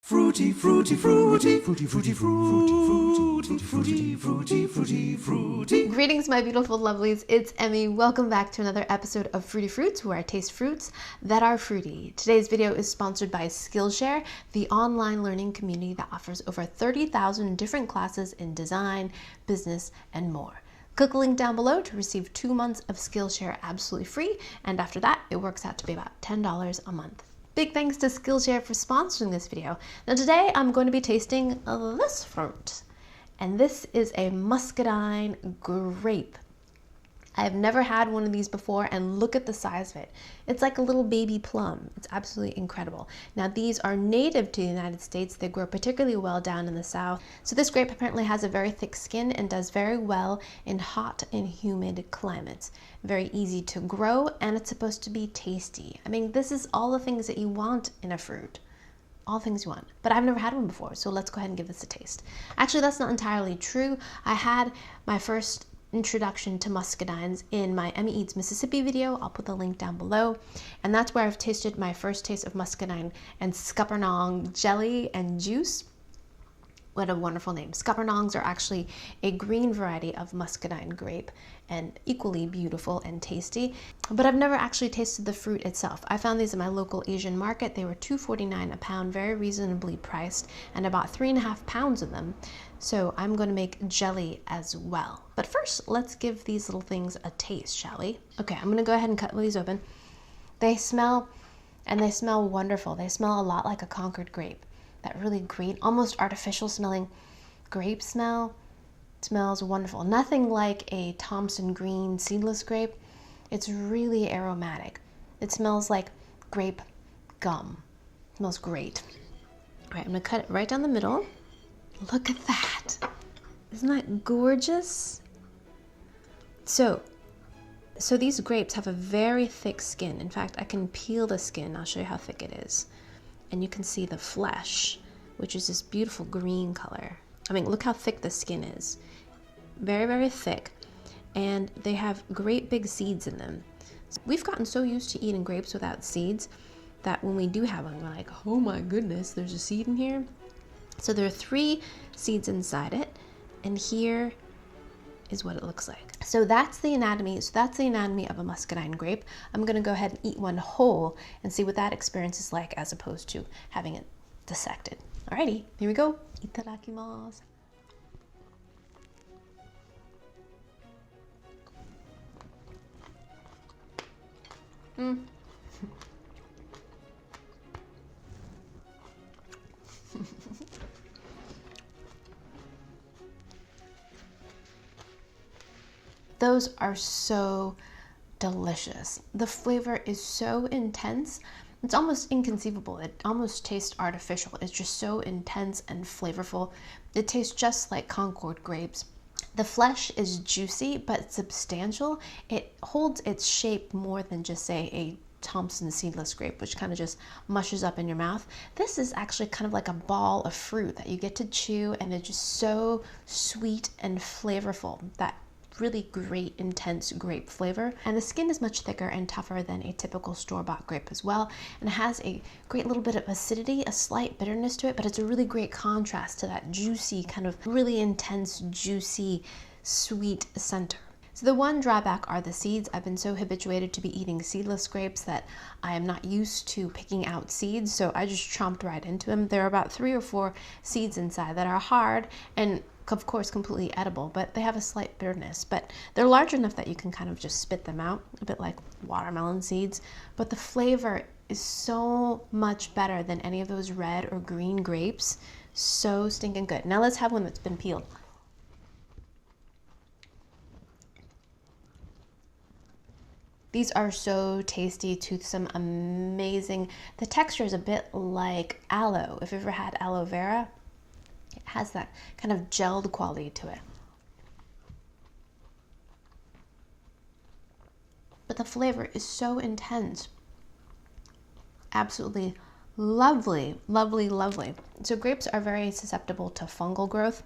Fruity, fruity, fruity, fruity, fruity, fruity, fruity, fruity, fruity, fruity. Greetings, my beautiful lovelies. It's Emmy. Welcome back to another episode of Fruity Fruits, where I taste fruits that are fruity. Today's video is sponsored by Skillshare, the online learning community that offers over 30,000 different classes in design, business, and more. Click the link down below to receive 2 months of Skillshare absolutely free, and after that, it works out to be about $10 a month. Big thanks to Skillshare for sponsoring this video. Now today I'm going to be tasting this fruit, and this is a Muscadine Grape. I've never had one of these before, and look at the size of it. It's like a little baby plum. It's absolutely incredible. Now these are native to the United States. They grow particularly well down in the South. So this grape apparently has a very thick skin and does very well in hot and humid climates. Very easy to grow, and it's supposed to be tasty. I mean, this is all the things that you want in a fruit. All things you want. But I've never had one before, so let's go ahead and give this a taste. Actually, that's not entirely true. I had my first introduction to muscadines in my Emmy Eats Mississippi video. I'll put the link down below, and that's where I've tasted my first taste of muscadine and scuppernong jelly and juice. What a wonderful name. Scuppernongs are actually a green variety of muscadine grape and equally beautiful and tasty, but I've never actually tasted the fruit itself. I found these in my local Asian market. They were $2.49 a pound, very reasonably priced, and about 3.5 pounds of them. So I'm going to make jelly as well. But first, let's give these little things a taste, shall we? Okay, I'm going to go ahead and cut these open. They smell wonderful. They smell a lot like a Concord grape. That really great, almost artificial smelling grape smell. It smells wonderful. Nothing like a Thompson Green seedless grape. It's really aromatic. It smells like grape gum. It smells great. All right, I'm gonna cut it right down the middle. Look at that. Isn't that gorgeous? So these grapes have a very thick skin. In fact, I can peel the skin. I'll show you how thick it is. And you can see the flesh, which is this beautiful green color. I mean, look how thick the skin is. Very, very thick. And they have great big seeds in them. We've gotten so used to eating grapes without seeds that when we do have one, we're like, oh my goodness, there's a seed in here. So there are 3 seeds inside it, and here is what it looks like. So that's the anatomy. So that's the anatomy of a muscadine grape. I'm gonna go ahead and eat one whole and see what that experience is like as opposed to having it dissected. Alrighty, here we go. Itadakimasu. Those are so delicious. The flavor is so intense. It's almost inconceivable. It almost tastes artificial. It's just so intense and flavorful. It tastes just like Concord grapes. The flesh is juicy but substantial. It holds its shape more than just, say, a Thompson seedless grape, which kind of just mushes up in your mouth. This is actually kind of like a ball of fruit that you get to chew, and it's just so sweet and flavorful. That really great intense grape flavor, and the skin is much thicker and tougher than a typical store-bought grape as well, and it has a great little bit of acidity, a slight bitterness to it, but it's a really great contrast to that juicy, kind of really intense, juicy, sweet center. So the one drawback are the seeds. I've been so habituated to be eating seedless grapes that I am not used to picking out seeds, so I just chomped right into them. There are about 3 or 4 seeds inside that are hard and of course completely edible, but they have a slight bitterness, but they're large enough that you can kind of just spit them out, a bit like watermelon seeds. But the flavor is so much better than any of those red or green grapes. So stinking good. Now let's have one that's been peeled. These are so tasty, toothsome, amazing. The texture is a bit like aloe. If you've ever had aloe vera, it has that kind of gelled quality to it. But the flavor is so intense. Absolutely lovely, lovely, lovely. So grapes are very susceptible to fungal growth,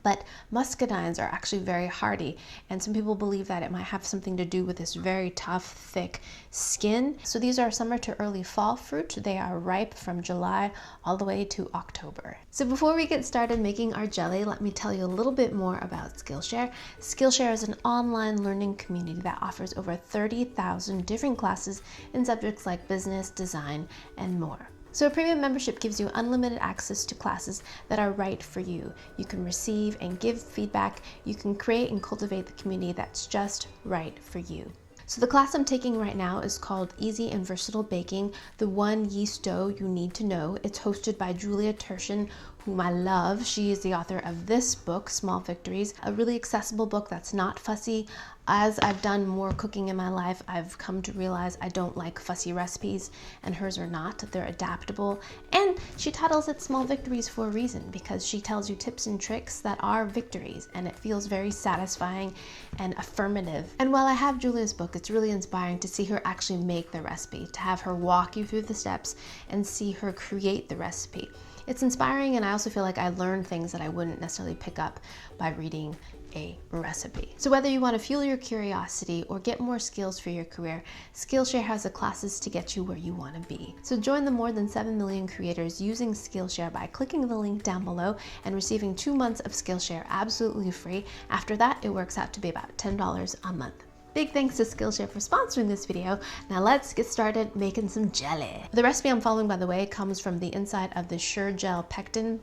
But muscadines are actually very hardy, and some people believe that it might have something to do with this very tough, thick skin. So these are summer to early fall fruit. They are ripe from July all the way to October. So before we get started making our jelly, let me tell you a little bit more about Skillshare. Skillshare is an online learning community that offers over 30,000 different classes in subjects like business, design, and more. So a premium membership gives you unlimited access to classes that are right for you. You can receive and give feedback. You can create and cultivate the community that's just right for you. So the class I'm taking right now is called Easy and Versatile Baking, the one yeast dough you need to know. It's hosted by Julia Turshen, whom I love. She is the author of this book, Small Victories, a really accessible book that's not fussy. As I've done more cooking in my life, I've come to realize I don't like fussy recipes, and hers are not. They're adaptable. And she titles it Small Victories for a reason, because she tells you tips and tricks that are victories, and it feels very satisfying and affirmative. And while I have Julia's book, it's really inspiring to see her actually make the recipe, to have her walk you through the steps and see her create the recipe. It's inspiring, and I also feel like I learn things that I wouldn't necessarily pick up by reading a recipe. So whether you want to fuel your curiosity or get more skills for your career, Skillshare has the classes to get you where you want to be. So join the more than 7 million creators using Skillshare by clicking the link down below and receiving 2 months of Skillshare absolutely free. After that, it works out to be about $10 a month. Big thanks to Skillshare for sponsoring this video. Now let's get started making some jelly. The recipe I'm following, by the way, comes from the inside of the Sure Gel Pectin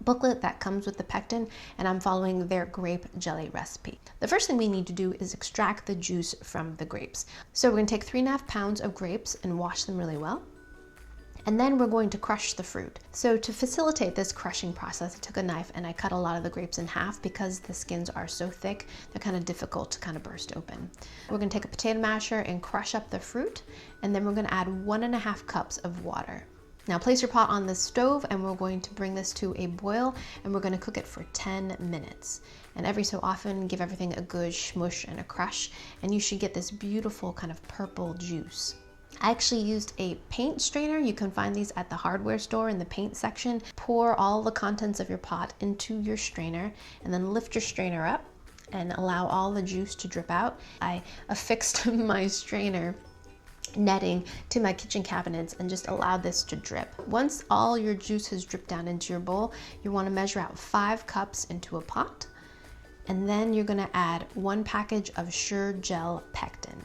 booklet that comes with the pectin, and I'm following their grape jelly recipe. The first thing we need to do is extract the juice from the grapes. So we're going to take 3.5 pounds of grapes and wash them really well. And then we're going to crush the fruit. So to facilitate this crushing process, I took a knife and I cut a lot of the grapes in half because the skins are so thick, they're kind of difficult to kind of burst open. We're going to take a potato masher and crush up the fruit, and then we're going to add 1.5 cups of water. Now place your pot on the stove, and we're going to bring this to a boil, and we're going to cook it for 10 minutes. And every so often, give everything a good smush and a crush, and you should get this beautiful kind of purple juice. I actually used a paint strainer. You can find these at the hardware store in the paint section. Pour all the contents of your pot into your strainer, and then lift your strainer up and allow all the juice to drip out. I affixed my strainer netting to my kitchen cabinets and just allow this to drip. Once all your juice has dripped down into your bowl, you want to measure out 5 cups into a pot, and then you're going to add 1 package of Sure Gel Pectin.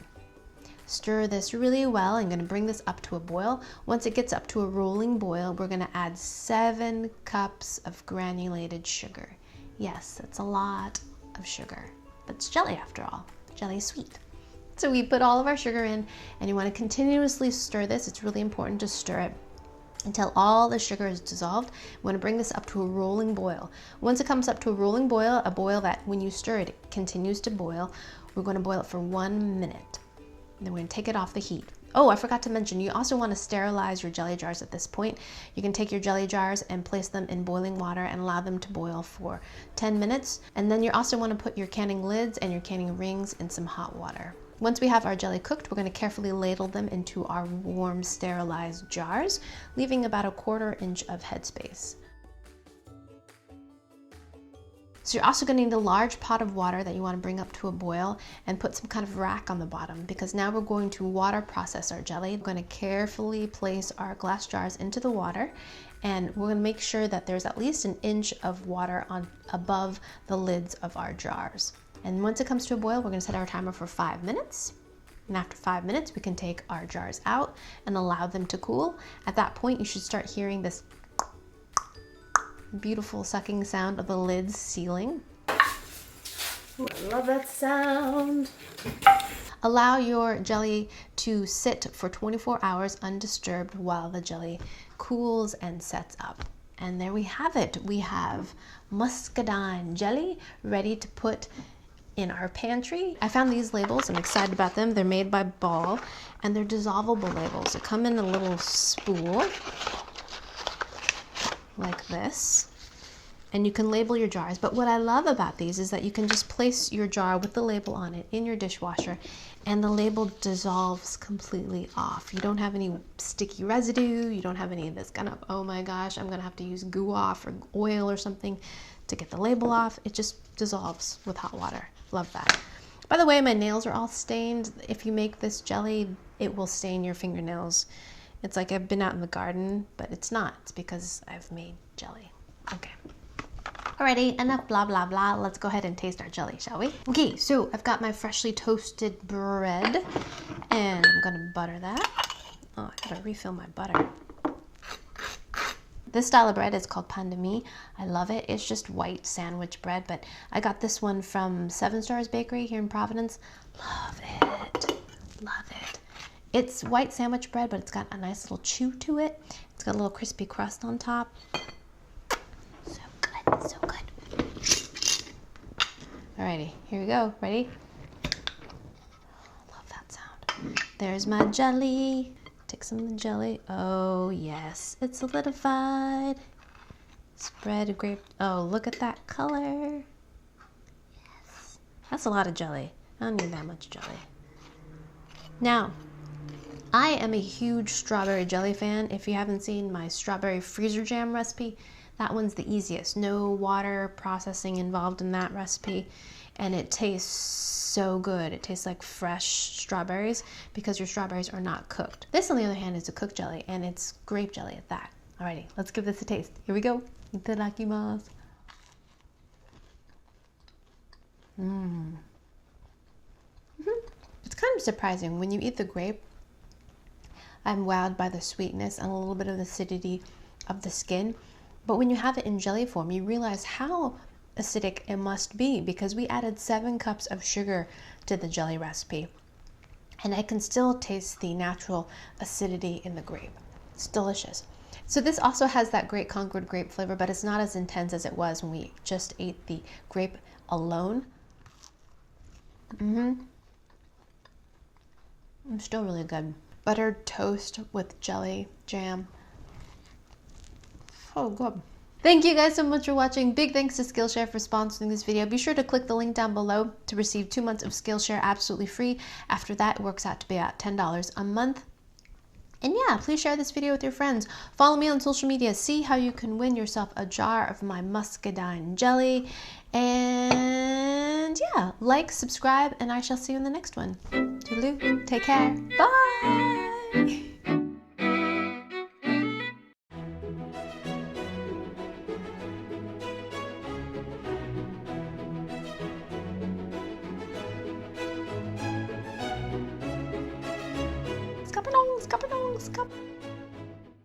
Stir this really well. I'm going to bring this up to a boil. Once it gets up to a rolling boil, we're going to add 7 cups of granulated sugar. Yes, that's a lot of sugar, but it's jelly after all. Jelly is sweet. So we put all of our sugar in, and you want to continuously stir this. It's really important to stir it until all the sugar is dissolved. We want to bring this up to a rolling boil. Once it comes up to a rolling boil, a boil that when you stir it, it continues to boil, we're going to boil it for 1 minute. Then we're going to take it off the heat. Oh, I forgot to mention, you also want to sterilize your jelly jars at this point. You can take your jelly jars and place them in boiling water and allow them to boil for 10 minutes. And then you also want to put your canning lids and your canning rings in some hot water. Once we have our jelly cooked, we're going to carefully ladle them into our warm, sterilized jars, leaving about 1/4 inch of headspace. So you're also going to need a large pot of water that you want to bring up to a boil and put some kind of rack on the bottom, because now we're going to water process our jelly. We're going to carefully place our glass jars into the water, and we're going to make sure that there's at least 1 inch of water on above the lids of our jars. And once it comes to a boil, we're going to set our timer for 5 minutes. And after 5 minutes, we can take our jars out and allow them to cool. At that point, you should start hearing this beautiful sucking sound of the lids sealing. Ooh, I love that sound. Allow your jelly to sit for 24 hours undisturbed while the jelly cools and sets up. And there we have it. We have muscadine jelly ready to put in our pantry. I found these labels. I'm excited about them. They're made by Ball, and they're dissolvable labels. They come in a little spool like this, And you can label your jars. But what I love about these is that you can just place your jar with the label on it in your dishwasher, and the label dissolves completely off. You don't have any sticky residue. You don't have any of this kind of, oh my gosh, I'm gonna have to use goo off or oil or something to get the label off. It just dissolves with hot water. Love that. By the way, my nails are all stained. If you make this jelly, it will stain your fingernails. It's like I've been out in the garden, but it's not. It's because I've made jelly. Okay. Alrighty, enough blah blah blah. Let's go ahead and taste our jelly, shall we? Okay, so I've got my freshly toasted bread, and I'm gonna butter that. Oh, I gotta refill my butter. This style of bread is called pain de mie. I love it. It's just white sandwich bread, but I got this one from 7 Stars Bakery here in Providence. Love it. Love it. It's white sandwich bread, but it's got a nice little chew to it. It's got a little crispy crust on top. So good, so good. Alrighty, here we go. Ready? Love that sound. There's my jelly. Take some of the jelly. Oh yes, it's solidified. Spread a grape. Oh, look at that color. Yes, that's a lot of jelly. I don't need that much jelly. Now, I am a huge strawberry jelly fan. If you haven't seen my strawberry freezer jam recipe, that one's the easiest. No water processing involved in that recipe, and it tastes so good. It tastes like fresh strawberries because your strawberries are not cooked. This, on the other hand, is a cooked jelly, and it's grape jelly at that. Alrighty, let's give this a taste. Here we go. Itadakimasu. It's kind of surprising. When you eat the grape, I'm wowed by the sweetness and a little bit of the acidity of the skin. But when you have it in jelly form, you realize how acidic it must be, because we added 7 cups of sugar to the jelly recipe, and I can still taste the natural acidity in the grape. It's delicious. So this also has that great Concord grape flavor, but it's not as intense as it was when we just ate the grape alone. It's still really good. Buttered toast with jelly jam. So good. Thank you guys so much for watching. Big thanks to Skillshare for sponsoring this video. Be sure to click the link down below to receive 2 months of Skillshare absolutely free. After that, it works out to be about $10 a month. And yeah, please share this video with your friends. Follow me on social media. See how you can win yourself a jar of my muscadine jelly. And yeah, like, subscribe, and I shall see you in the next one. Toodaloo. Take care. Bye. Skappadong, skappadong, skap.